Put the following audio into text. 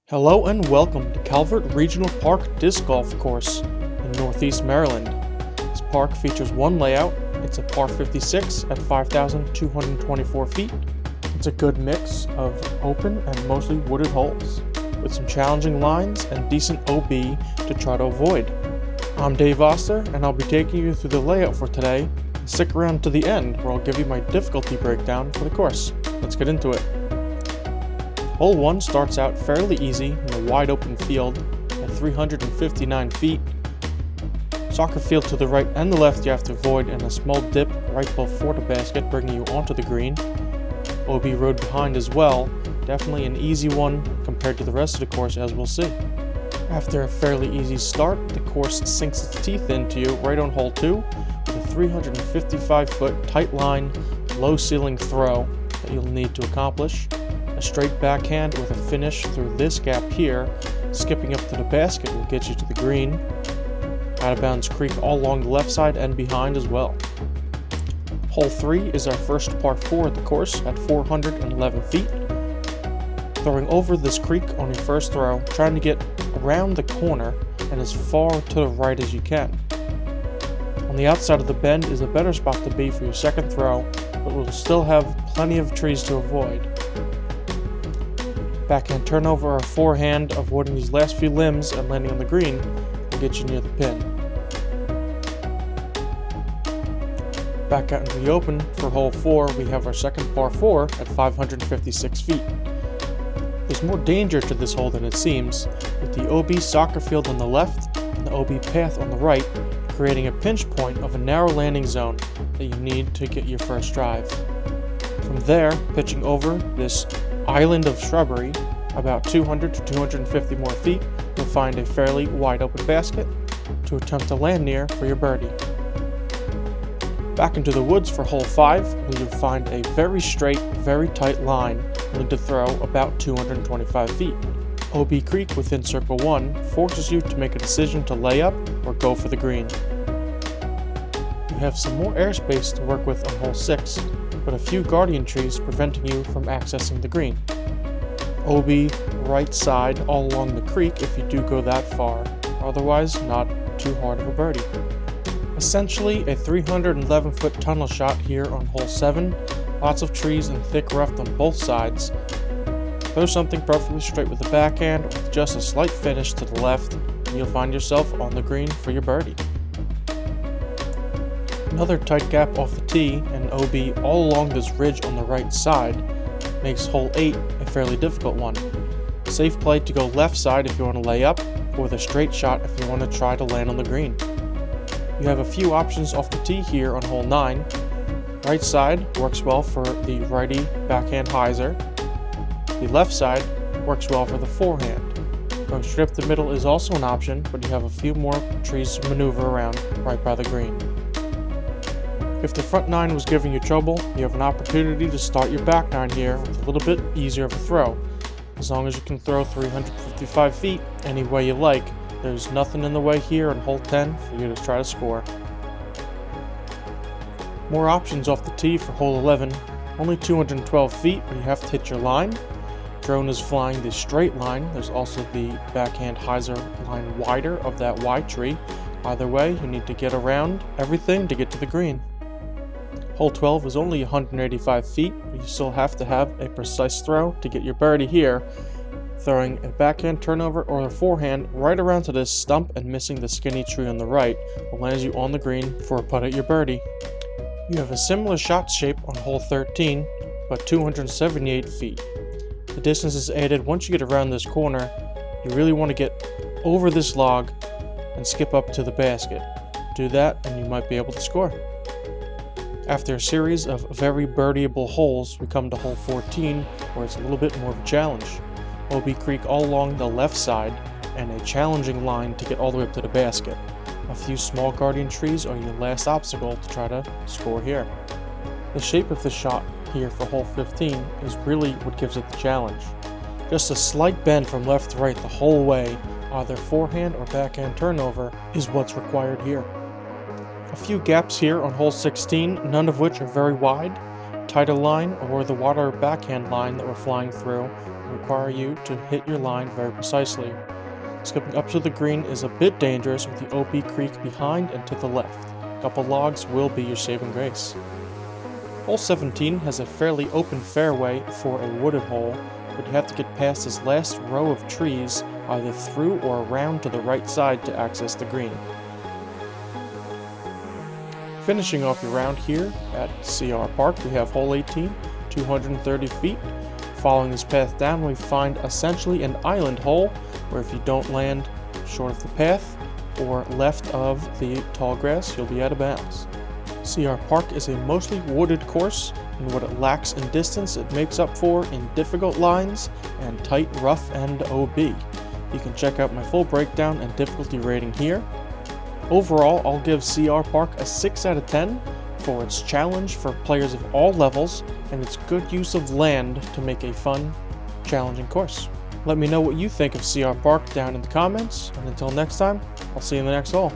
Hello and welcome to Calvert Regional Park Disc Golf Course in Northeast Maryland. This park features one layout. It's a par 56 at 5,224 feet. It's a good mix of open and mostly wooded holes, with some challenging lines and decent OB to try to avoid. I'm Dave Oster, and I'll be taking you through the layout for today. Stick around to the end where I'll give you my difficulty breakdown for the course. Let's get into it. Hole 1 starts out fairly easy in a wide open field at 359 feet. Soccer field to the right and the left you have to avoid, and a small dip right before the basket bringing you onto the green. OB road behind as well, definitely an easy one compared to the rest of the course, as we'll see. After a fairly easy start, the course sinks its teeth into you right on hole 2 with a 355 foot tight line, low ceiling throw that you'll need to accomplish. A straight backhand with a finish through this gap here, skipping up to the basket will get you to the green. Out of bounds creek all along the left side and behind as well. Hole 3 is our first par 4 at the course at 411 feet. Throwing over this creek on your first throw, trying to get around the corner and as far to the right as you can. On the outside of the bend is a better spot to be for your second throw, but will still have plenty of trees to avoid. Backhand turnover or forehand, avoiding these last few limbs and landing on the green will get you near the pin. Back out into the open for hole 4, we have our second par 4 at 556 feet. There's more danger to this hole than it seems, with the OB soccer field on the left and the OB path on the right, creating a pinch point of a narrow landing zone that you need to get your first drive. From there, pitching over this island of shrubbery, about 200 to 250 more feet, you'll find a fairly wide open basket to attempt to land near for your birdie. Back into the woods for hole 5, where you'll find a very straight, very tight line, only to throw about 225 feet. OB Creek within circle 1 forces you to make a decision to lay up or go for the green. You have some more airspace to work with on hole 6, but a few guardian trees preventing you from accessing the green. OB right side all along the creek if you do go that far, otherwise not too hard of a birdie. Essentially a 311 foot tunnel shot here on hole 7, lots of trees and thick rough on both sides. Throw something perfectly straight with the backhand with just a slight finish to the left, and you'll find yourself on the green for your birdie. Another tight gap off the tee and OB all along this ridge on the right side makes hole 8 a fairly difficult one. Safe play to go left side if you want to lay up, or with a straight shot if you want to try to land on the green. You have a few options off the tee here on hole 9. Right side works well for the righty backhand hyzer. The left side works well for the forehand. Going straight up the middle is also an option, but you have a few more trees to maneuver around right by the green. If the front 9 was giving you trouble, you have an opportunity to start your back 9 here with a little bit easier of a throw. As long as you can throw 355 feet any way you like, there's nothing in the way here on hole 10 for you to try to score. More options off the tee for hole 11, only 212 feet, but you have to hit your line. Drone is flying the straight line. There's also the backhand hyzer line wider of that wide tree. Either way, you need to get around everything to get to the green. Hole 12 is only 185 feet, but you still have to have a precise throw to get your birdie here, throwing a backhand turnover or a forehand right around to this stump and missing the skinny tree on the right will land you on the green for a putt at your birdie. You have a similar shot shape on hole 13, but 278 feet. The distance is added once you get around this corner. You really want to get over this log and skip up to the basket. Do that and you might be able to score. After a series of very birdieable holes, we come to hole 14, where it's a little bit more of a challenge. OB Creek all along the left side, and a challenging line to get all the way up to the basket. A few small guardian trees are your last obstacle to try to score here. The shape of the shot here for hole 15 is really what gives it the challenge. Just a slight bend from left to right the whole way, either forehand or backhand turnover, is what's required here. A few gaps here on hole 16, none of which are very wide. title line or the water backhand line that we're flying through will require you to hit your line very precisely. Skipping up to the green is a bit dangerous with the OB Creek behind and to the left. A couple logs will be your saving grace. Hole 17 has a fairly open fairway for a wooded hole, but you have to get past this last row of trees either through or around to the right side to access the green. Finishing off your round here at CR Park, we have hole 18, 230 feet. Following this path down, we find essentially an island hole where if you don't land short of the path or left of the tall grass, you'll be out of bounds. CR Park is a mostly wooded course, and what it lacks in distance it makes up for in difficult lines and tight rough end OB. You can check out my full breakdown and difficulty rating here. Overall, I'll give CR Park a 6 out of 10 for its challenge for players of all levels and its good use of land to make a fun, challenging course. Let me know what you think of CR Park down in the comments, and until next time, I'll see you in the next hole.